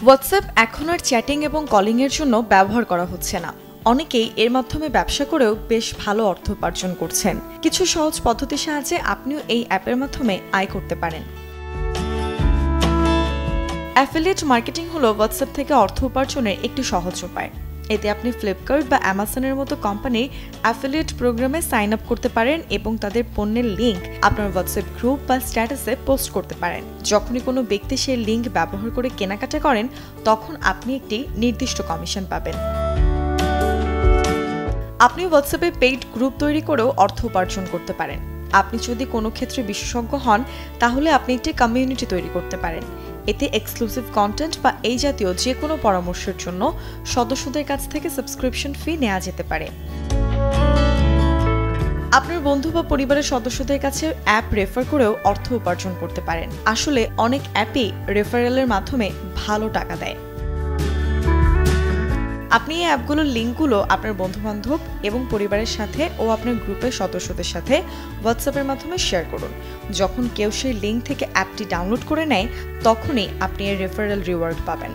WhatsApp এখন আর chatting এবং calling এর জন্য ব্যবহার করা হচ্ছে না। অনেকেই এর মাধ্যমে ব্যবসা করেও বেশ ভালো অর্থ উপার্জন করছেন। কিছু সহজ পদ্ধতির সাহায্যে আপনিও এই অ্যাপের মাধ্যমে আয় করতে পারেন। অ্যাফিলিয়েট মার্কেটিং হলো হোয়াটসঅ্যাপ থেকে অর্থ উপার্জনের একটি সহজ উপায়। এতে আপনি ফ্লিপকার্ট বা অ্যামাজনের মতো কোম্পানির অ্যাফিলিয়েট প্রোগ্রামে সাইন আপ করতে পারেন এবং তাদের পণ্যের লিঙ্ক আপনার হোয়াটসঅ্যাপ গ্রুপ বা স্ট্যাটাসে পোস্ট করতে পারেন। যখনই কোনো ব্যক্তি সেই লিঙ্ক ব্যবহার করে কেনাকাটা করেন, তখন আপনি একটি নির্দিষ্ট কমিশন পাবেন। আপনি হোয়াটসঅ্যাপে পেইড গ্রুপ তৈরি করেও অর্থ উপার্জন করতে পারেন। আপনি যদি কোনো ক্ষেত্রে বিশেষজ্ঞ হন, তাহলে আপনি একটি কমিউনিটি তৈরি করতে পারেন। এতে এক্সক্লুসিভ কন্টেন্ট বা এই জাতীয় যে কোনো পরামর্শের জন্য সদস্যদের কাছ থেকে সাবস্ক্রিপশন ফি নেওয়া যেতে পারে। আপনার বন্ধু বা পরিবারের সদস্যদের কাছে অ্যাপ রেফার করেও অর্থ উপার্জন করতে পারেন। আসলে অনেক অ্যাপই রেফারেলের মাধ্যমে ভালো টাকা দেয়। আপনি এই অ্যাপগুলোর লিঙ্কগুলো আপনার বন্ধুবান্ধব এবং পরিবারের সাথে ও আপনার গ্রুপের সদস্যদের সাথে হোয়াটসঅ্যাপের মাধ্যমে শেয়ার করুন। যখন কেউ সেই লিঙ্ক থেকে অ্যাপটি ডাউনলোড করে নেয়, তখনই আপনি এর রেফারেল রিওয়ার্ড পাবেন।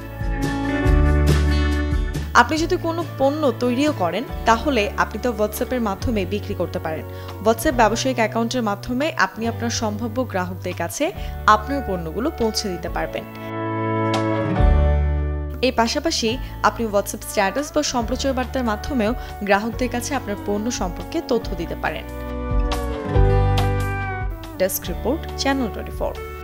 আপনি যদি কোনো পণ্য তৈরিও করেন, তাহলে আপনি তো হোয়াটসঅ্যাপের মাধ্যমে বিক্রি করতে পারেন। হোয়াটসঅ্যাপ ব্যবসায়িক অ্যাকাউন্টের মাধ্যমে আপনি আপনার সম্ভাব্য গ্রাহকদের কাছে আপনার পণ্যগুলো পৌঁছে দিতে পারবেন। এর পাশাপাশি আপনি হোয়াটসঅ্যাপ স্ট্যাটাস বা সম্প্রচার বার্তার মাধ্যমেও গ্রাহকদের কাছে আপনার পণ্য সম্পর্কে তথ্য দিতে পারেন। Desk report, channel 24।